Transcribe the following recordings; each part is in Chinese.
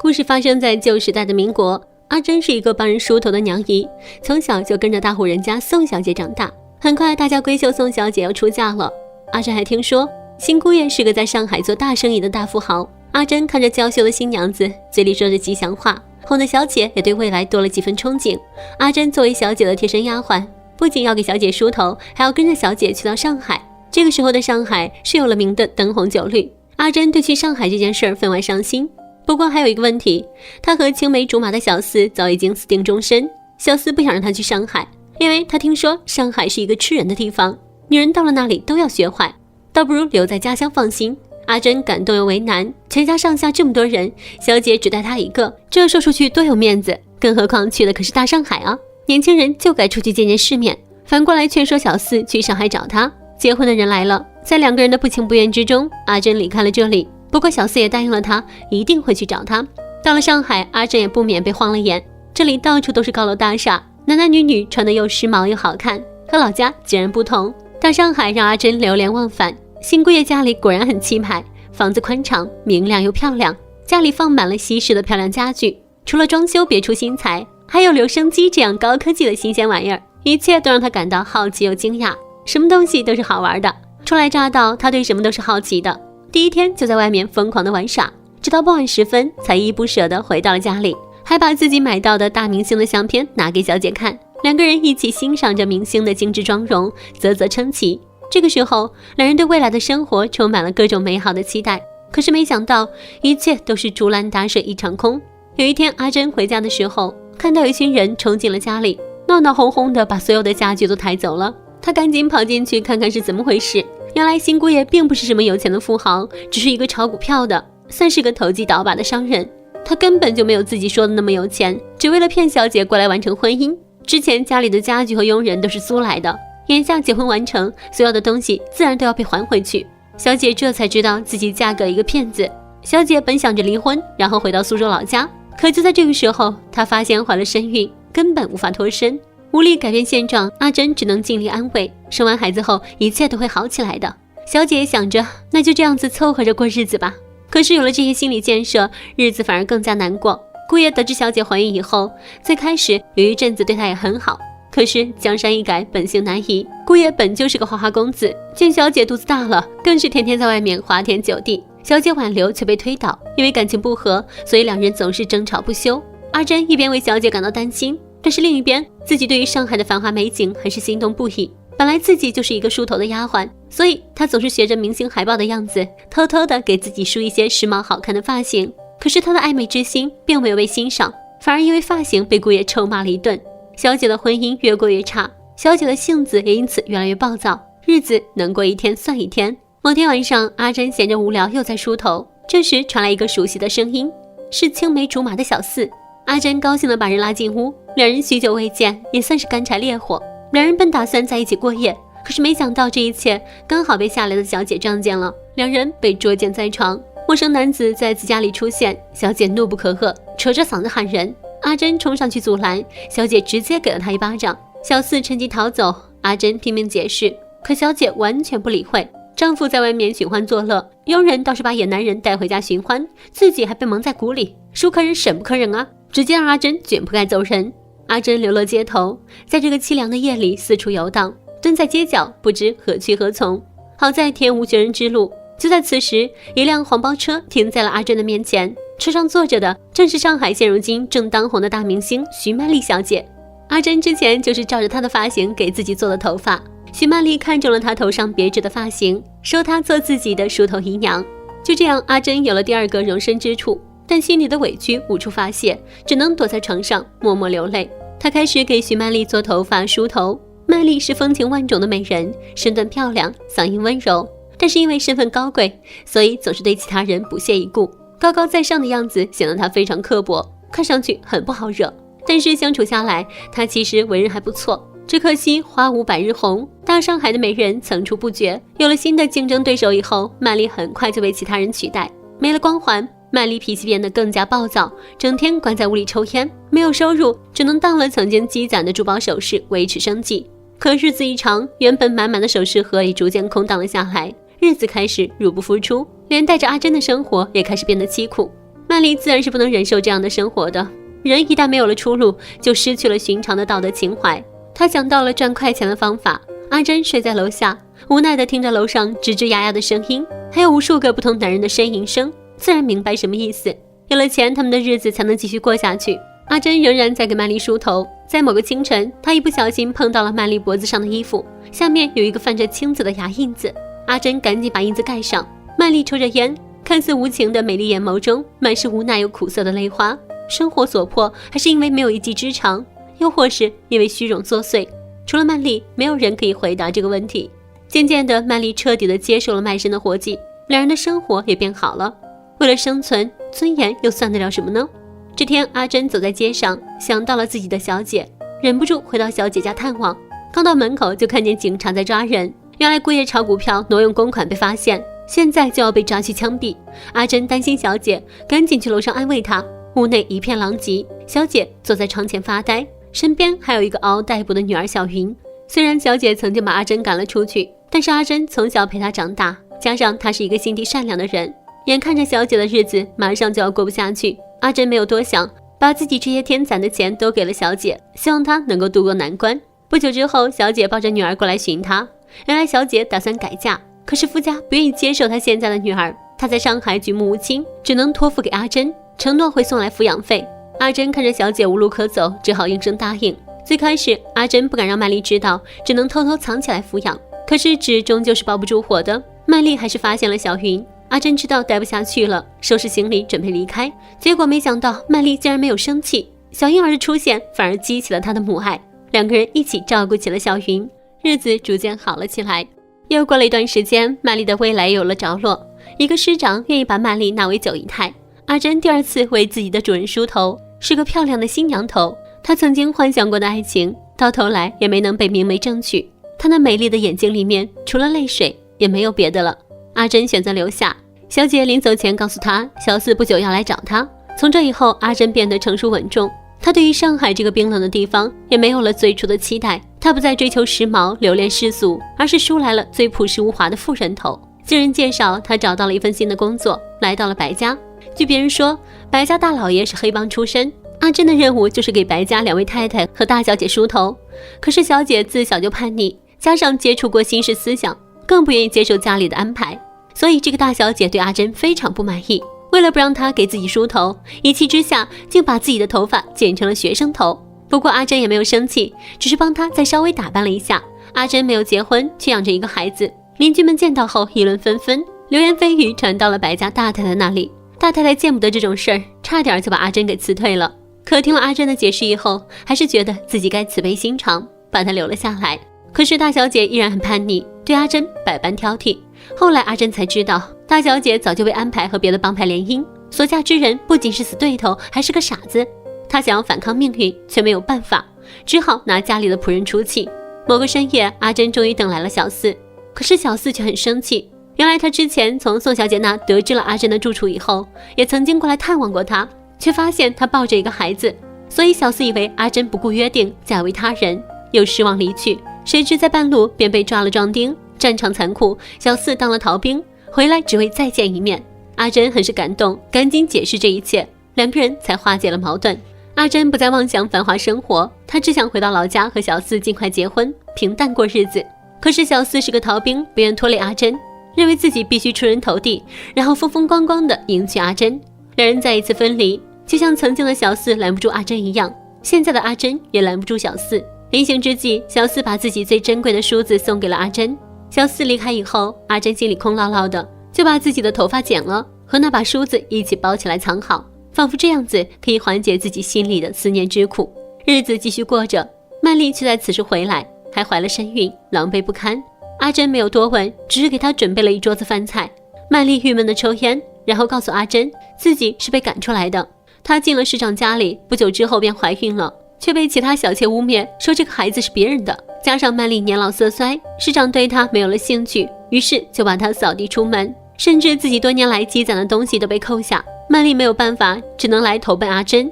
故事发生在旧时代的民国，阿珍是一个帮人梳头的娘姨，从小就跟着大户人家宋小姐长大。很快大家闺秀宋小姐要出嫁了，阿珍还听说新姑爷是个在上海做大生意的大富豪。阿珍看着娇羞的新娘子，嘴里说着吉祥话，哄得小姐也对未来多了几分憧憬。阿珍作为小姐的贴身丫鬟，不仅要给小姐梳头，还要跟着小姐去到上海。这个时候的上海是有了名的灯红酒绿，阿珍对去上海这件事分外上心。不过还有一个问题，她和青梅竹马的小四早已经私定终身。小四不想让她去上海，因为他听说上海是一个吃人的地方，女人到了那里都要学坏，倒不如留在家乡放心。阿珍感动又为难，全家上下这么多人，小姐只带她一个，这说出去多有面子，更何况去的可是大上海啊，年轻人就该出去见见世面。反过来劝说小四去上海找她。结婚的人来了，在两个人的不情不愿之中，阿珍离开了这里。不过小四也答应了她，一定会去找她。到了上海，阿珍也不免被晃了眼，这里到处都是高楼大厦，男男女女穿得又时髦又好看，和老家截然不同。大上海让阿珍流连忘返。新姑爷家里果然很气派，房子宽敞明亮又漂亮，家里放满了西式的漂亮家具，除了装修别出心裁，还有留声机这样高科技的新鲜玩意儿，一切都让他感到好奇又惊讶。什么东西都是好玩的，初来乍到，他对什么都是好奇的。第一天就在外面疯狂的玩耍，直到傍晚时分才依依不舍地回到了家里，还把自己买到的大明星的相片拿给小姐看，两个人一起欣赏着明星的精致妆容，啧啧称奇。这个时候，两人对未来的生活充满了各种美好的期待，可是没想到一切都是竹篮打水一场空。有一天，阿珍回家的时候，看到一群人冲进了家里，闹闹哄哄的把所有的家具都抬走了。她赶紧跑进去看看是怎么回事。原来新姑爷并不是什么有钱的富豪，只是一个炒股票的，算是个投机倒把的商人。他根本就没有自己说的那么有钱，只为了骗小姐过来完成婚姻。之前家里的家具和佣人都是租来的，眼下结婚完成，所有的东西自然都要被还回去。小姐这才知道自己嫁给一个骗子。小姐本想着离婚，然后回到苏州老家，可就在这个时候，她发现怀了身孕，根本无法脱身。无力改变现状，阿珍只能尽力安慰，生完孩子后一切都会好起来的。小姐也想着，那就这样子凑合着过日子吧。可是有了这些心理建设，日子反而更加难过。姑爷得知小姐怀孕以后，最开始有一阵子对她也很好，可是江山易改，本性难移。姑爷本就是个花花公子，见小姐肚子大了，更是天天在外面花天酒地。小姐挽留却被推倒，因为感情不和，所以两人总是争吵不休。阿珍一边为小姐感到担心，但是另一边自己对于上海的繁华美景还是心动不已。本来自己就是一个梳头的丫鬟，所以她总是学着明星海报的样子，偷偷的给自己梳一些时髦好看的发型。可是她的爱美之心并没有被欣赏，反而因为发型被姑爷臭骂了一顿。小姐的婚姻越过越差，小姐的性子也因此越来越暴躁，日子能过一天算一天。某天晚上，阿珍闲着无聊又在梳头，这时传来一个熟悉的声音，是青梅竹马的小四。阿珍高兴地把人拉进屋，两人许久未见，也算是干柴烈火。两人本打算在一起过夜，可是没想到这一切刚好被下来的小姐撞见了，两人被捉奸在床。陌生男子在自家里出现，小姐怒不可遏，扯着嗓子喊人。阿珍冲上去阻拦，小姐直接给了他一巴掌。小四趁机逃走，阿珍拼命解释，可小姐完全不理会。丈夫在外面寻欢作乐，佣人倒是把野男人带回家寻欢，自己还被蒙在鼓里，孰可忍审不可忍啊，直接让阿珍卷铺盖走人。阿珍流落街头，在这个凄凉的夜里四处游荡，蹲在街角不知何去何从。好在天无绝人之路，就在此时，一辆黄包车停在了阿珍的面前，车上坐着的正是上海现如今正当红的大明星徐曼丽小姐。阿珍之前就是照着她的发型给自己做的头发，徐曼丽看中了她头上别致的发型，收她做自己的梳头姨娘。就这样，阿珍有了第二个容身之处，但心里的委屈无处发泄，只能躲在床上默默流泪。她开始给徐曼丽做头发梳头。曼丽是风情万种的美人，身段漂亮，嗓音温柔，但是因为身份高贵，所以总是对其他人不屑一顾，高高在上的样子显得她非常刻薄，看上去很不好惹。但是相处下来，她其实为人还不错，只可惜花无百日红，大上海的美人层出不穷。有了新的竞争对手以后，曼丽很快就被其他人取代。没了光环，曼丽脾气变得更加暴躁，整天关在屋里抽烟，没有收入，只能当了曾经积攒的珠宝首饰维持生计。可日子一长，原本满满的首饰盒也逐渐空荡了下来，日子开始入不敷出，连带着阿珍的生活也开始变得凄苦。曼丽自然是不能忍受这样的生活的。人一旦没有了出路，就失去了寻常的道德情怀。她想到了赚快钱的方法。阿珍睡在楼下，无奈地听着楼上吱吱呀呀的声音，还有无数个不同男人的呻吟声，自然明白什么意思。有了钱，他们的日子才能继续过下去。阿珍仍然在给曼丽梳头。在某个清晨，她一不小心碰到了曼丽脖子上的衣服，下面有一个泛着青紫的牙印子。阿珍赶紧把印子盖上。曼丽抽着烟，看似无情的美丽眼眸中满是无奈又苦涩的泪花。生活所迫，还是因为没有一技之长，又或是因为虚荣作祟？除了曼丽，没有人可以回答这个问题。渐渐的，曼丽彻底的接受了卖身的活计，两人的生活也变好了。为了生存，尊严又算得了什么呢？这天，阿珍走在街上，想到了自己的小姐，忍不住回到小姐家探望。刚到门口，就看见警察在抓人。原来姑爷炒股票挪用公款被发现，现在就要被抓去枪毙。阿珍担心小姐，赶紧去楼上安慰她。屋内一片狼藉，小姐坐在床前发呆，身边还有一个嗷嗷待哺的女儿小云。虽然小姐曾经把阿珍赶了出去，但是阿珍从小陪她长大，加上她是一个心地善良的人，眼看着小姐的日子马上就要过不下去，阿珍没有多想，把自己这些天攒的钱都给了小姐，希望她能够度过难关。不久之后，小姐抱着女儿过来寻她。原来小姐打算改嫁，可是夫家不愿意接受她现在的女儿，她在上海举目无亲，只能托付给阿珍，承诺会送来抚养费。阿珍看着小姐无路可走，只好应声答应。最开始阿珍不敢让曼丽知道，只能偷偷藏起来抚养，可是纸终究是包不住火的，曼丽还是发现了小云。阿珍知道待不下去了，收拾行李准备离开，结果没想到曼丽竟然没有生气，小婴儿的出现反而激起了她的母爱，两个人一起照顾起了小云，日子逐渐好了起来。又过了一段时间，曼丽的未来有了着落，一个师长愿意把曼丽纳为九姨太。阿珍第二次为自己的主人梳头，是个漂亮的新娘头。她曾经幻想过的爱情，到头来也没能被明媒正娶。她那美丽的眼睛里面，除了泪水，也没有别的了。阿珍选择留下。小姐临走前告诉她，小四不久要来找她。从这以后，阿珍变得成熟稳重。她对于上海这个冰冷的地方，也没有了最初的期待。她不再追求时髦、留恋世俗，而是梳来了最朴实无华的妇人头。经人介绍，她找到了一份新的工作，来到了白家。据别人说，白家大老爷是黑帮出身，阿珍的任务就是给白家两位太太和大小姐梳头。可是小姐自小就叛逆，加上接触过新式思想，更不愿意接受家里的安排，所以这个大小姐对阿珍非常不满意。为了不让她给自己梳头，一气之下竟把自己的头发剪成了学生头。不过阿珍也没有生气，只是帮她再稍微打扮了一下。阿珍没有结婚，却养着一个孩子。邻居们见到后议论纷纷，流言蜚语传到了白家大太太那里。大太太见不得这种事儿，差点就把阿珍给辞退了。可听了阿珍的解释以后，还是觉得自己该慈悲心肠，把她留了下来。可是大小姐依然很叛逆，对阿珍百般挑剔。后来阿珍才知道，大小姐早就被安排和别的帮派联姻，所嫁之人不仅是死对头，还是个傻子。她想要反抗命运，却没有办法，只好拿家里的仆人出气。某个深夜，阿珍终于等来了小四，可是小四却很生气。原来他之前从宋小姐那得知了阿珍的住处以后，也曾经过来探望过她，却发现她抱着一个孩子，所以小四以为阿珍不顾约定嫁为他人，又失望离去。谁知在半路便被抓了壮丁，战场残酷，小四当了逃兵，回来只为再见一面。阿珍很是感动，赶紧解释这一切，两个人才化解了矛盾。阿珍不再妄想繁华生活，她只想回到老家和小四尽快结婚，平淡过日子。可是小四是个逃兵，不愿拖累阿珍，认为自己必须出人头地，然后风风光光地迎娶阿珍。两人再一次分离，就像曾经的小四拦不住阿珍一样，现在的阿珍也拦不住小四。临行之际，小四把自己最珍贵的梳子送给了阿珍。小四离开以后，阿珍心里空落落的，就把自己的头发剪了，和那把梳子一起包起来藏好，仿佛这样子可以缓解自己心里的思念之苦。日子继续过着，曼丽却在此时回来，还怀了身孕，狼狈不堪。阿珍没有多问，只是给她准备了一桌子饭菜。曼丽郁闷地抽烟，然后告诉阿珍自己是被赶出来的。她进了市长家里，不久之后便怀孕了，却被其他小妾污蔑，说这个孩子是别人的。加上曼丽年老色衰，市长对她没有了兴趣，于是就把她扫地出门，甚至自己多年来积攒的东西都被扣下。曼丽没有办法，只能来投奔阿珍。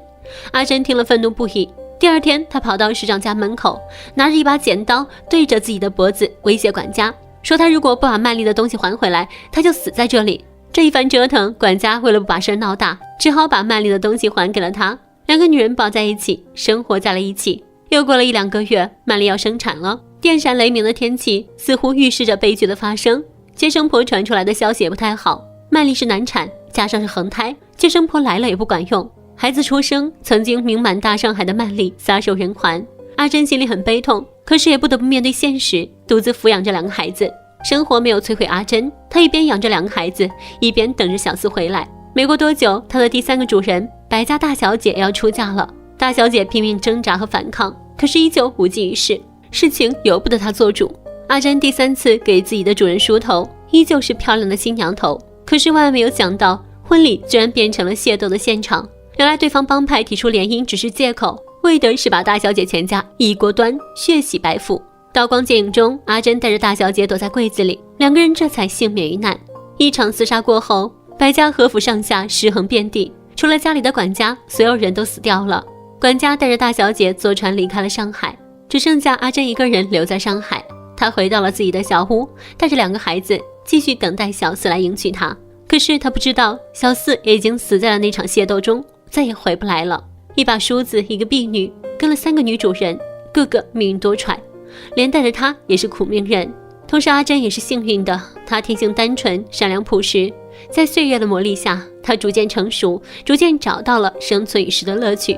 阿珍听了愤怒不已。第二天，她跑到市长家门口，拿着一把剪刀对着自己的脖子威胁管家，说他如果不把曼丽的东西还回来，他就死在这里。这一番折腾，管家为了不把事闹大，只好把曼丽的东西还给了她。两个女人抱在一起，生活在了一起。又过了1-2个月，曼丽要生产了。电闪雷鸣的天气似乎预示着悲剧的发生。接生婆传出来的消息也不太好，曼丽是难产，加上是横胎，接生婆来了也不管用。孩子出生，曾经名满大上海的曼丽撒手人寰。阿珍心里很悲痛，可是也不得不面对现实，独自抚养这2个孩子。生活没有摧毁阿珍，她一边养着2个孩子，一边等着小四回来。没过多久，她的第3个主人白家大小姐也要出嫁了。大小姐拼命挣扎和反抗，可是依旧无济于事，事情由不得她做主。阿珍第3次给自己的主人梳头，依旧是漂亮的新娘头，可是万万没有想到，婚礼居然变成了械斗的现场。原来对方帮派提出联姻只是借口，为的是把大小姐全家一锅端，血洗白腹。刀光剑影中，阿珍带着大小姐躲在柜子里，2个人这才幸免于难。一场厮杀过后，白家和府上下尸横遍地，除了家里的管家，所有人都死掉了。管家带着大小姐坐船离开了上海，只剩下阿珍一个人留在上海。她回到了自己的小屋，带着2个孩子，继续等待小四来迎娶她。可是她不知道，小四已经死在了那场械斗中，再也回不来了。一把梳子，一个婢女，跟了3个女主人，个个命运多舛，连带着她也是苦命人。同时阿珍也是幸运的，她天性单纯，善良朴实，在岁月的磨砺下，她逐渐成熟，逐渐找到了生存于世的乐趣。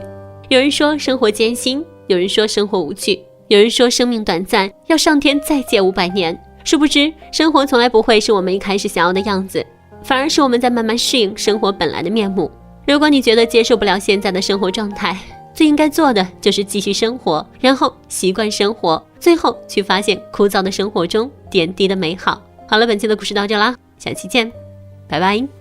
有人说生活艰辛，有人说生活无趣，有人说生命短暂，要上天再借500年。殊不知，生活从来不会是我们一开始想要的样子，反而是我们在慢慢适应生活本来的面目。如果你觉得接受不了现在的生活状态，最应该做的就是继续生活，然后习惯生活，最后去发现枯燥的生活中点滴的美好。好了，本期的故事到这啦，下期见，拜拜。